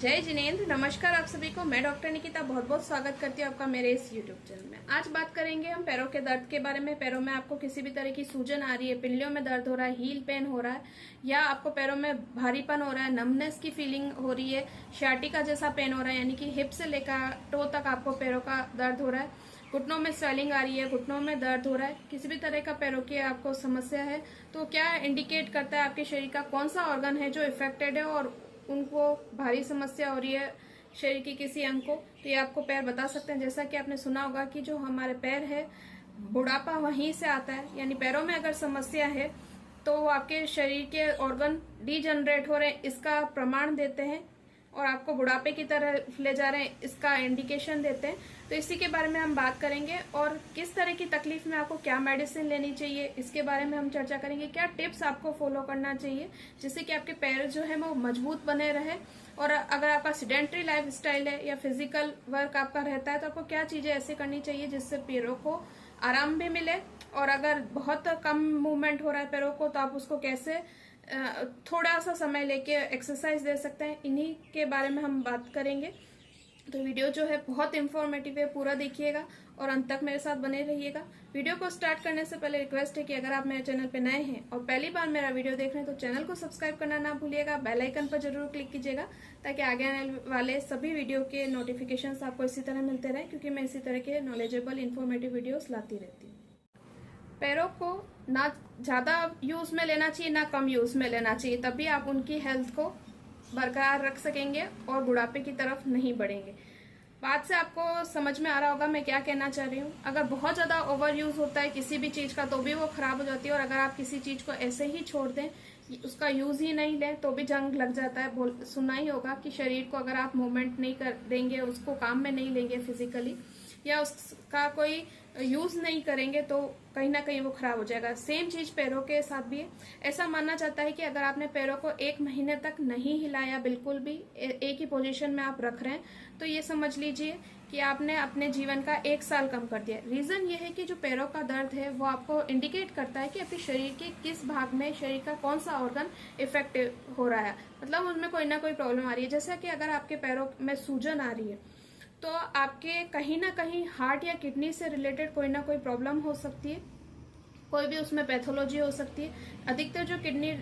जय जिनेंद्र। नमस्कार आप सभी को। मैं डॉक्टर निकिता बहुत बहुत स्वागत करती हूँ आपका मेरे इस यूट्यूब चैनल में। आज बात करेंगे हम पैरों के दर्द के बारे में। पैरों में आपको किसी भी तरह की सूजन आ रही है, पिल्लियों में दर्द हो रहा है, हील पेन हो रहा है, या आपको पैरों में भारीपन हो रहा है, नमनेस की फीलिंग हो रही है, शार्टिका जैसा पेन हो रहा है, यानी कि हिप से लेकर टो तक आपको पैरों का दर्द हो रहा है, घुटनों में स्वेलिंग आ रही है, घुटनों में दर्द हो रहा है, किसी भी तरह का पैरों की आपको समस्या है, तो क्या इंडिकेट करता है आपके शरीर का कौन सा ऑर्गन है जो इफेक्टेड है और उनको भारी समस्या हो रही है शरीर की किसी अंग को, तो ये आपको पैर बता सकते हैं। जैसा कि आपने सुना होगा कि जो हमारे पैर है, बुढ़ापा वहीं से आता है, यानी पैरों में अगर समस्या है तो वो आपके शरीर के ऑर्गन डीजनरेट हो रहे हैं, इसका प्रमाण देते हैं और आपको बुढ़ापे की तरह ले जा रहे हैं, इसका इंडिकेशन देते हैं। तो इसी के बारे में हम बात करेंगे और किस तरह की तकलीफ में आपको क्या मेडिसिन लेनी चाहिए इसके बारे में हम चर्चा करेंगे। क्या टिप्स आपको फॉलो करना चाहिए जिससे कि आपके पैर जो है वो मजबूत बने रहे, और अगर आपका सिडेंट्री लाइफ स्टाइल है या फिजिकल वर्क आपका रहता है तो आपको क्या चीजें ऐसे करनी चाहिए जिससे पैरों को आराम भी मिले, और अगर बहुत कम मूवमेंट हो रहा है पैरों को तो आप उसको कैसे थोड़ा सा समय लेके एक्सरसाइज दे सकते हैं। इन्हीं के बारे में हम बात करेंगे। तो वीडियो जो है बहुत इंफॉर्मेटिव है, पूरा देखिएगा और अंत तक मेरे साथ बने रहिएगा। वीडियो को स्टार्ट करने से पहले रिक्वेस्ट है कि अगर आप मेरे चैनल पे नए हैं और पहली बार मेरा वीडियो देख रहे हैं तो चैनल को सब्सक्राइब करना ना भूलिएगा, बेल आइकन पर जरूर क्लिक कीजिएगा ताकि आगे आने वाले सभी वीडियो के नोटिफिकेशन आपको इसी तरह मिलते रहे, क्योंकि मैं इसी तरह के नॉलेजेबल इन्फॉर्मेटिव वीडियोस लाती रहती हूँ। पैरों को ना ज्यादा यूज में लेना चाहिए ना कम यूज में लेना चाहिए, तभी आप उनकी हेल्थ को बरकरार रख सकेंगे और बुढ़ापे की तरफ नहीं बढ़ेंगे। बात से आपको समझ में आ रहा होगा मैं क्या कहना चाह रही हूँ। अगर बहुत ज्यादा ओवर यूज होता है किसी भी चीज का तो भी वो खराब हो जाती है, और अगर आप किसी चीज को ऐसे ही छोड़ दें, उसका यूज ही नहीं लें तो भी जंग लग जाता है। सुना ही होगा कि शरीर को अगर आप मूवमेंट नहीं कर देंगे, उसको काम में नहीं लेंगे फिजिकली, या उसका कोई यूज नहीं करेंगे तो कहीं ना कहीं वो खराब हो जाएगा। सेम चीज पैरों के साथ भी है। ऐसा माना जाता है कि अगर आपने पैरों को 1 महीने तक नहीं हिलाया, बिल्कुल भी एक ही पोजीशन में आप रख रहे हैं, तो ये समझ लीजिए कि आपने अपने जीवन का 1 साल कम कर दिया। रीजन ये है कि जो पैरों का दर्द है वो आपको इंडिकेट करता है कि आपके शरीर के किस भाग में, शरीर का कौन सा ऑर्गन इफेक्टिव हो रहा है, मतलब उनमें कोई ना कोई प्रॉब्लम आ रही है। जैसा कि अगर आपके पैरों में सूजन आ रही है तो आपके कहीं ना कहीं हार्ट या किडनी से रिलेटेड कोई ना कोई प्रॉब्लम हो सकती है, कोई भी उसमें पैथोलॉजी हो सकती है। अधिकतर जो किडनी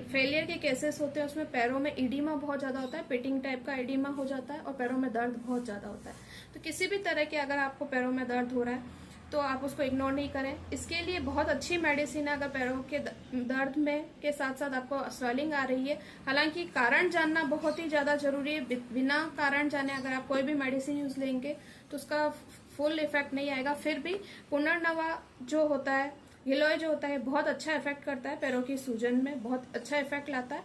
फेलियर के केसेस होते हैं उसमें पैरों में इडीमा बहुत ज्यादा होता है, पिटिंग टाइप का इडीमा हो जाता है और पैरों में दर्द बहुत ज्यादा होता है। तो किसी भी तरह के अगर आपको पैरों में दर्द हो रहा है तो आप उसको इग्नोर नहीं करें। इसके लिए बहुत अच्छी मेडिसिन है। अगर पैरों के दर्द में के साथ साथ आपको स्वेलिंग आ रही है, हालांकि कारण जानना बहुत ही ज्यादा जरूरी है। बिना कारण जाने अगर आप कोई भी मेडिसिन यूज लेंगे तो उसका फुल इफेक्ट नहीं आएगा। फिर भी पुनर्नवा जो होता है, गिलोय जो होता है, बहुत अच्छा इफेक्ट करता है पैरों की सूजन में, बहुत अच्छा इफेक्ट लाता है।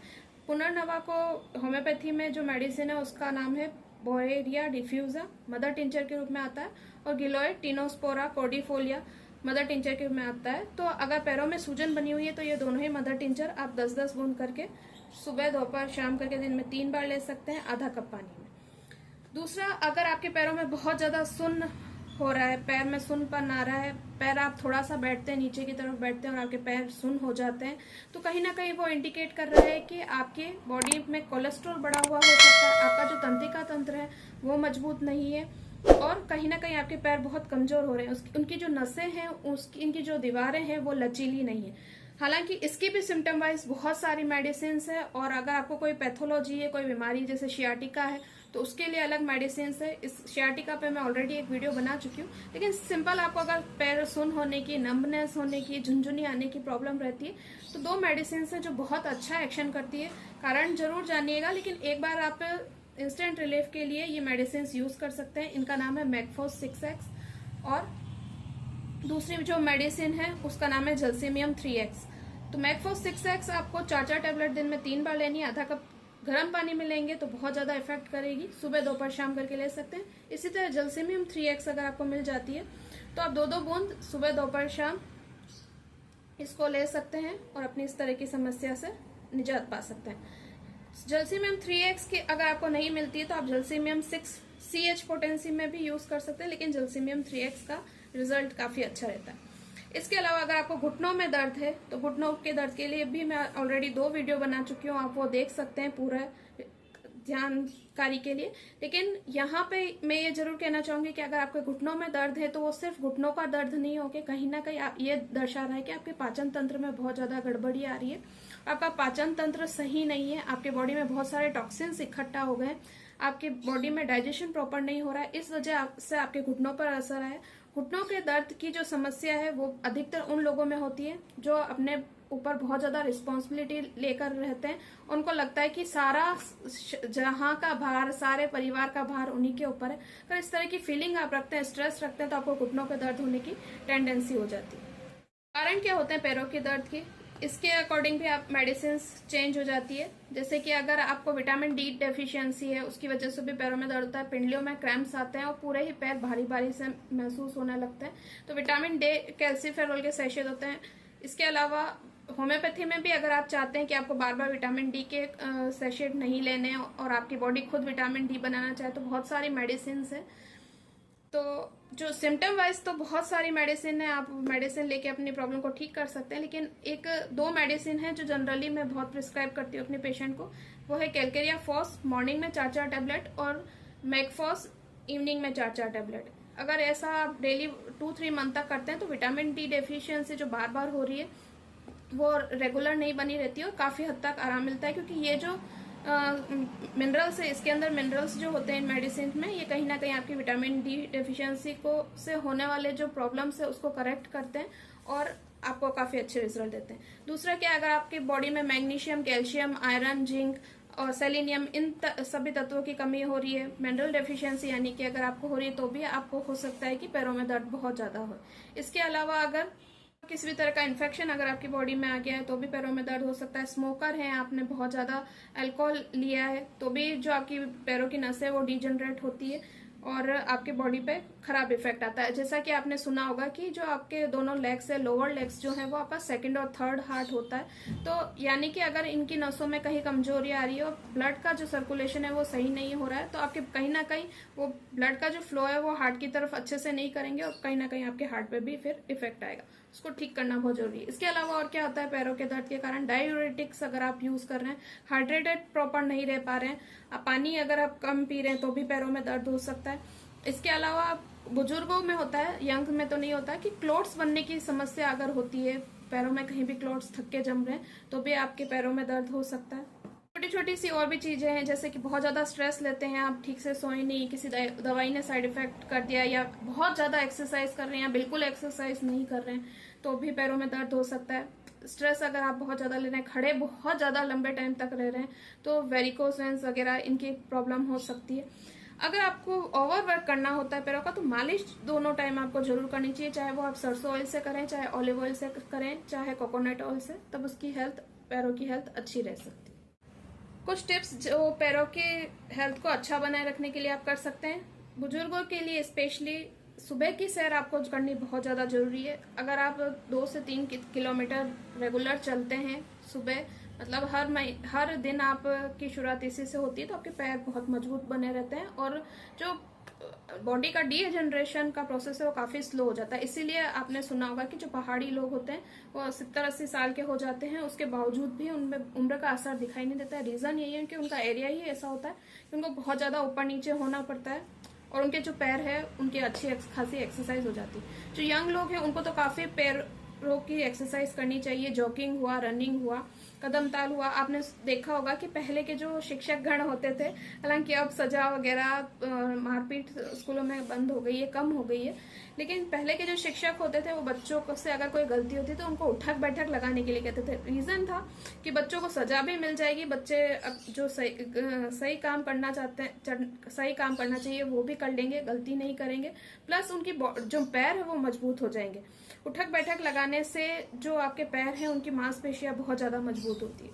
पुनर्नवा को होम्योपैथी में जो मेडिसिन है उसका नाम है बोरेरिया डिफ्यूजा, मदर टिंचर के रूप में आता है, और गिलोय टिनोस्पोरा कोर्डिफोलिया मदर टिंचर के रूप में आता है। तो अगर पैरों में सूजन बनी हुई है तो ये दोनों ही मदर टिंचर आप 10-10 बूंद करके सुबह, दोपहर, शाम करके दिन में 3 बार ले सकते हैं, आधा कप पानी में। दूसरा, अगर आपके पैरों में बहुत ज्यादा सुन्न हो रहा है, पैर में सुन्नपन आ रहा है, पैर आप थोड़ा सा बैठते हैं, नीचे की तरफ बैठते हैं और आपके पैर सुन्न हो जाते हैं, तो कहीं ना कहीं वो इंडिकेट कर रहा है कि आपके बॉडी में कोलेस्ट्रॉल बढ़ा हुआ हो सकता है, आपका जो तंत्रिका तंत्र है वो मजबूत नहीं है, और कहीं ना कहीं आपके पैर बहुत कमजोर हो रहे हैं। उनकी जो नसें हैं, इनकी जो दीवारें हैं वो लचीली नहीं है। हालांकि इसकी भी सिम्टम वाइज बहुत सारी मेडिसिन है, और अगर आपको कोई पैथोलॉजी है, कोई बीमारी जैसे शियाटिका है तो उसके लिए अलग मेडिसिन है। इस शियाटिका पे मैं ऑलरेडी एक वीडियो बना चुकी हूँ, लेकिन सिंपल आपको अगर पैर सुन होने की, नंबनेस होने की, झुंझुनी आने की प्रॉब्लम रहती है तो 2 मेडिसिन है जो बहुत अच्छा एक्शन करती है। कारण जरूर जानिएगा, लेकिन एक बार आप इंस्टेंट रिलीफ के लिए ये मेडिसिन यूज कर सकते हैं। इनका नाम है मैकफोस 6X, और दूसरी जो मेडिसिन है उसका नाम है जलसीमियम 3X। तो मैकफोस 6X आपको 4-4 टैबलेट दिन में 3 बार लेनी है, आधा कप गर्म पानी में लेंगे तो बहुत ज्यादा इफेक्ट करेगी, सुबह, दोपहर, शाम करके ले सकते हैं। इसी तरह जलसीमियम 3X अगर आपको मिल जाती है तो आप 2-2 बूंद सुबह, दोपहर, शाम इसको ले सकते हैं और अपनी इस तरह की समस्या से निजात पा सकते हैं। जलसीमियम 3X की अगर आपको नहीं मिलती है तो आप जलसीमियम 6CH पोटेंसी में भी यूज कर सकते हैं, लेकिन जलसीमियम 3X का रिजल्ट काफी अच्छा रहता है। इसके अलावा अगर आपको घुटनों में दर्द है तो घुटनों के दर्द के लिए भी मैं ऑलरेडी 2 वीडियो बना चुकी हूँ, आप वो देख सकते हैं। पूरा जानकारी के लिए। लेकिन यहाँ पे मैं ये जरूर कहना चाहूंगी कि अगर आपके घुटनों में दर्द है तो वो सिर्फ घुटनों का दर्द नहीं होके कहीं ना कहीं ये दर्शा रहा है कि आपके पाचन तंत्र में बहुत ज्यादा गड़बड़ी आ रही है। आपका पाचन तंत्र सही नहीं है, आपके बॉडी में बहुत सारे टॉक्सिन्स इकट्ठा हो गए, आपके बॉडी में डाइजेशन प्रॉपर नहीं हो रहा है, इस वजह से आपके घुटनों पर असर है। घुटनों के दर्द की जो समस्या है वो अधिकतर उन लोगों में होती है जो अपने ऊपर बहुत ज्यादा रिस्पॉन्सिबिलिटी लेकर रहते हैं। उनको लगता है कि सारा जहां का भार, सारे परिवार का भार उन्हीं के ऊपर है। अगर इस तरह की फीलिंग आप रखते हैं, स्ट्रेस रखते हैं, तो आपको घुटनों के दर्द होने की टेंडेंसी हो जाती है। कारण क्या होते हैं पैरों के दर्द के, इसके अकॉर्डिंग भी आप मेडिसिन चेंज हो जाती है। जैसे कि अगर आपको विटामिन डी डेफिशिएंसी है, उसकी वजह से भी पैरों में दर्द होता है, पिंडलियों में क्रैम्प्स आते हैं और पूरे ही पैर भारी भारी से महसूस होने लगते हैं, तो विटामिन डी कैल्सीफेरॉल के सैशेट होते हैं। इसके अलावा होम्योपैथी में भी अगर आप चाहते हैं कि आपको बार बार विटामिन डी के सैशेट नहीं लेने और आपकी बॉडी खुद विटामिन डी बनाना चाहे तो बहुत सारी मेडिसिन है। तो जो सिम्टम वाइज तो बहुत सारी मेडिसिन है, आप मेडिसिन लेके अपनी प्रॉब्लम को ठीक कर सकते हैं। लेकिन एक दो मेडिसिन है जो जनरली मैं बहुत प्रिस्क्राइब करती हूँ अपने पेशेंट को, वो है कैलकेरिया फॉस मॉर्निंग में 4-4 टैबलेट और मैकफॉस इवनिंग में 4-4 टैबलेट। अगर ऐसा आप डेली 2-3 मंथ तक करते हैं तो विटामिन डी डेफिशिएंसी जो बार बार हो रही है वो रेगुलर नहीं बनी रहती है और काफी हद तक आराम मिलता है। क्योंकि ये जो मिनरल्स है, इसके अंदर मिनरल्स जो होते हैं इन मेडिसिन में, ये कहीं ना कहीं आपकी विटामिन डी डेफिशिएंसी को से होने वाले जो प्रॉब्लम्स है उसको करेक्ट करते हैं और आपको काफी अच्छे रिजल्ट देते हैं। दूसरा क्या, अगर आपकी बॉडी में मैग्नीशियम, कैल्शियम, आयरन, जिंक और सेलेनियम इन सभी तत्वों की कमी हो रही है, मिनरल डेफिशिएंसी यानी कि अगर आपको हो रही है तो भी आपको हो सकता है कि पैरों में दर्द बहुत ज्यादा हो। इसके अलावा अगर किसी भी तरह का इन्फेक्शन अगर आपकी बॉडी में आ गया है तो भी पैरों में दर्द हो सकता है। स्मोकर है, आपने बहुत ज्यादा अल्कोहल लिया है तो भी जो आपकी पैरों की नसें वो डिजनरेट होती है और आपके बॉडी पे खराब इफेक्ट आता है। जैसा कि आपने सुना होगा कि जो आपके दोनों लेग्स है, लोअर लेग्स जो है वो आपका सेकंड और थर्ड हार्ट होता है। तो यानी कि अगर इनकी नसों में कहीं कमजोरी आ रही है और ब्लड का जो सर्कुलेशन है वो सही नहीं हो रहा है तो आपके कहीं ना कहीं वो ब्लड का जो फ्लो है वो हार्ट की तरफ अच्छे से नहीं करेंगे और कहीं ना कहीं आपके हार्ट पे भी फिर इफेक्ट आएगा। उसको ठीक करना बहुत जरूरी है। इसके अलावा और क्या होता है पैरों के दर्द के कारण, डायूरेटिक्स अगर आप यूज कर रहे हैं, हाइड्रेटेड प्रॉपर नहीं रह पा रहे हैं, पानी अगर आप कम पी रहे हैं तो भी पैरों में दर्द हो सकता है। इसके अलावा बुजुर्गों में होता है, यंग में तो नहीं होता, कि क्लोट्स बनने की समस्या अगर होती है, पैरों में कहीं भी क्लोट्स थक्के जम रहे हैं तो भी आपके पैरों में दर्द हो सकता है। छोटी छोटी सी और भी चीजें हैं, जैसे कि बहुत ज्यादा स्ट्रेस लेते हैं आप, ठीक से सोए नहीं, किसी दवाई ने साइड इफेक्ट कर दिया, या बहुत ज्यादा एक्सरसाइज कर रहे हैं या बिल्कुल एक्सरसाइज नहीं कर रहे हैं तो भी पैरों में दर्द हो सकता है। स्ट्रेस अगर आप बहुत ज्यादा ले रहे हैं, खड़े बहुत ज्यादा लंबे टाइम तक रह रहे हैं तो वेरिकोस वेन्स वगैरह इनकी प्रॉब्लम हो सकती है। अगर आपको ओवरवर्क करना होता है पैरों का तो मालिश दोनों टाइम आपको जरूर करनी चाहिए, चाहे वो आप सरसों ऑयल से करें, चाहे ऑलिव ऑयल से करें, चाहे कोकोनट ऑयल से, तब उसकी हेल्थ, पैरों की हेल्थ अच्छी रह सकती है। कुछ टिप्स जो पैरों के हेल्थ को अच्छा बनाए रखने के लिए आप कर सकते हैं। बुजुर्गों के लिए स्पेशली सुबह की सैर आपको करनी बहुत ज्यादा जरूरी है। अगर आप 2 से 3 किलोमीटर रेगुलर चलते हैं सुबह, मतलब हर दिन आपकी शुरुआत इसी से होती है, तो आपके पैर बहुत मजबूत बने रहते हैं और जो बॉडी का डीजनरेशन का प्रोसेस है वो काफी स्लो हो जाता है। इसीलिए आपने सुना होगा कि जो पहाड़ी लोग होते हैं वो 70-80 साल के हो जाते हैं, उसके बावजूद भी उनमें उम्र का असर दिखाई नहीं देता है। रीजन यही है कि उनका एरिया ही ऐसा होता है कि उनको बहुत ज्यादा ऊपर नीचे होना पड़ता है और उनके जो पैर है उनकी अच्छी खासी एक्सरसाइज हो जाती है। जो यंग लोग हैं उनको तो काफी पैरों की एक्सरसाइज करनी चाहिए, जॉगिंग हुआ, रनिंग हुआ, कदम ताल हुआ। आपने देखा होगा कि पहले के जो शिक्षक गण होते थे, हालांकि अब सजा वगैरह मारपीट स्कूलों में बंद हो गई है, कम हो गई है, लेकिन पहले के जो शिक्षक होते थे वो बच्चों से अगर कोई गलती होती तो उनको उठक बैठक लगाने के लिए कहते थे। रीजन था कि बच्चों को सजा भी मिल जाएगी, बच्चे जो सही काम करना चाहते हैं, सही काम करना चाहिए वो भी कर लेंगे, गलती नहीं करेंगे, प्लस उनकी जो पैर है वो मजबूत हो जाएंगे। उठक बैठक लगाने से जो आपके पैर हैं उनकी मांसपेशियां बहुत ज्यादा मजबूत होती है।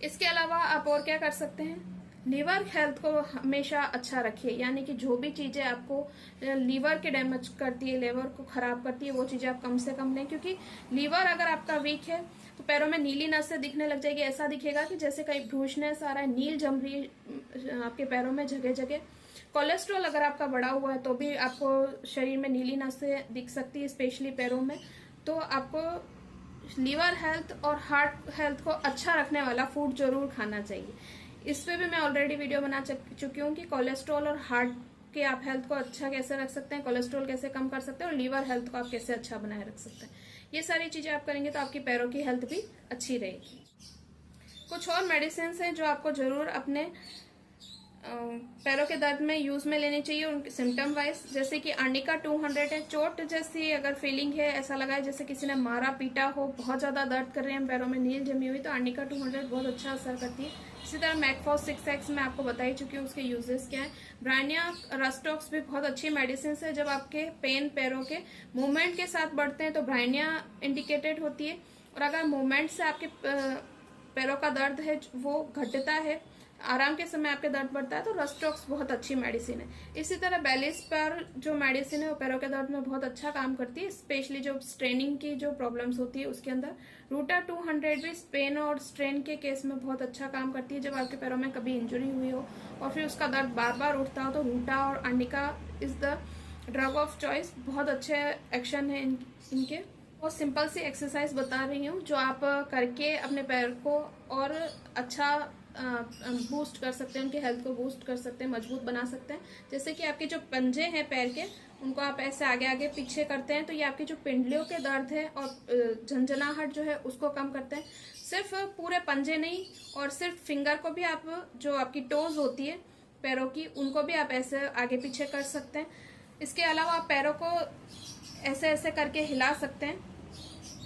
इसके अलावा आप और क्या कर सकते हैं, लीवर हेल्थ को हमेशा अच्छा रखिए, यानी कि जो भी चीजें आपको लीवर के डैमेज करती है, लीवर को खराब करती है, वो चीजें आप कम से कम लें। क्योंकि लीवर अगर आपका वीक है तो पैरों में नीली नसें दिखने लग जाएगी, ऐसा दिखेगा कि जैसे कहीं भ्रूषनेस आ रहा है, नील जम रही है आपके पैरों में जगह जगह। कोलेस्ट्रॉल अगर आपका बढ़ा हुआ है तो भी आपको शरीर में नीली नसें दिख सकती है, स्पेशली पैरों में। तो आपको लीवर हेल्थ और हार्ट हेल्थ को अच्छा रखने वाला फूड जरूर खाना चाहिए। इस पे भी मैं ऑलरेडी वीडियो बना चुकी हूँ कि कोलेस्ट्रॉल और हार्ट के आप हेल्थ को अच्छा कैसे रख सकते हैं, कोलेस्ट्रॉल कैसे कम कर सकते हैं और लीवर हेल्थ को आप कैसे अच्छा बनाए रख सकते हैं। ये सारी चीजें आप करेंगे तो आपकी पैरों की हेल्थ भी अच्छी रहेगी। कुछ और मेडिसिन हैं जो आपको जरूर अपने पैरों के दर्द में यूज में लेनी चाहिए उनके सिम्टम वाइज, जैसे कि अर्निका 200 है। चोट जैसी अगर फीलिंग है, ऐसा लगा है जैसे किसी ने मारा पीटा हो, बहुत ज्यादा दर्द कर रहे हैं पैरों में, नील जमी हुई, तो अर्निका 200 बहुत अच्छा असर करती है। इसी तरह मैकफॉस 6X मैं आपको बता ही चुकी हूँ उसके यूजेस क्या है। ब्रायनिया रस्टॉक्स भी बहुत अच्छी मेडिसिन है। जब आपके पेन पैरों के मूवमेंट के साथ बढ़ते हैं तो ब्रायनिया इंडिकेटेड होती है, और अगर मूवमेंट से आपके पैरों का दर्द है वो घटता है, आराम के समय आपके दर्द बढ़ता है, तो रस्टॉक्स बहुत अच्छी मेडिसिन है। इसी तरह बेलिस पर जो मेडिसिन है वो पैरों के दर्द में बहुत अच्छा काम करती है, स्पेशली जो स्ट्रेनिंग की जो प्रॉब्लम्स होती है उसके अंदर। रूटा 200 भी स्पेन और स्ट्रेन के केस में बहुत अच्छा काम करती है। जब आपके पैरों में कभी इंजरी हुई हो और फिर उसका दर्द बार बार उठता हो तो रूटा और Arnica is the drug of choice. बहुत अच्छे एक्शन है इनके। और सिंपल सी एक्सरसाइज बता रही हूँ जो आप करके अपने पैर को और अच्छा बूस्ट कर सकते हैं, उनकी हेल्थ को बूस्ट कर सकते हैं, मजबूत बना सकते हैं। जैसे कि आपके जो पंजे हैं पैर के, उनको आप ऐसे आगे आगे पीछे करते हैं तो ये आपकी जो पिंडलियों के दर्द है और झंझनाहट जो है उसको कम करते हैं। सिर्फ पूरे पंजे नहीं, और सिर्फ फिंगर को भी आप, जो आपकी टोज होती है पैरों की, उनको भी आप ऐसे आगे पीछे कर सकते हैं। इसके अलावा आप पैरों को ऐसे ऐसे करके हिला सकते हैं।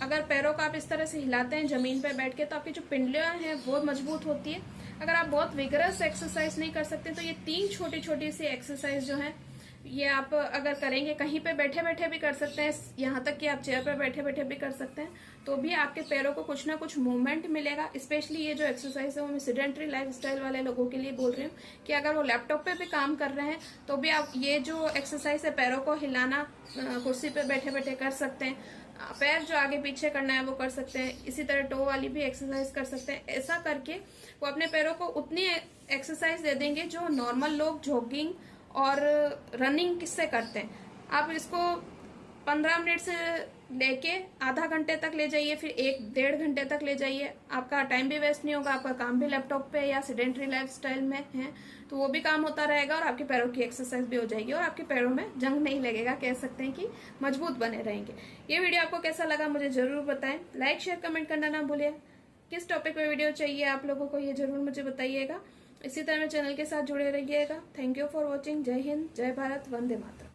अगर पैरों को आप इस तरह से हिलाते हैं जमीन पर बैठ के तो आपकी जो पिंडलियां हैं वो मजबूत होती है। अगर आप बहुत विगरस एक्सरसाइज नहीं कर सकते तो ये 3 छोटी छोटी सी एक्सरसाइज जो है ये आप अगर करेंगे, कहीं पे बैठे बैठे भी कर सकते हैं, यहाँ तक कि आप चेयर पे बैठे बैठे भी कर सकते हैं, तो भी आपके पैरों को कुछ ना कुछ मूवमेंट मिलेगा। स्पेशली ये जो एक्सरसाइज है वो मैं सीडेंटरी लाइफस्टाइल वाले लोगों के लिए बोल रही हूँ कि अगर वो लैपटॉप पे भी काम कर रहे हैं तो भी आप ये जो एक्सरसाइज है पैरों को हिलाना, कुर्सी पे बैठे बैठे कर सकते हैं। पैर जो आगे पीछे करना है वो कर सकते हैं। इसी तरह टो वाली भी एक्सरसाइज कर सकते हैं। ऐसा करके वो अपने पैरों को उतनी एक्सरसाइज दे देंगे जो नॉर्मल लोग जॉगिंग और रनिंग किससे करते हैं। आप इसको 15 मिनट से लेके आधा घंटे तक ले जाइए, फिर 1-1.5 घंटे तक ले जाइए। आपका टाइम भी वेस्ट नहीं होगा, आपका काम भी लैपटॉप पे या सीडेंटरी लाइफस्टाइल में है तो वो भी काम होता रहेगा और आपके पैरों की एक्सरसाइज भी हो जाएगी और आपके पैरों में जंग नहीं लगेगा। कह सकते हैं कि मजबूत बने रहेंगे। ये वीडियो आपको कैसा लगा मुझे जरूर बताएं। लाइक शेयर कमेंट करना ना भूलिए। किस टॉपिक पे वीडियो चाहिए आप लोगों को ये जरूर मुझे बताइएगा। इसी तरह मेरे चैनल के साथ जुड़े रहिएगा। Thank you for watching. जय हिंद, जय भारत, वंदे मातरम।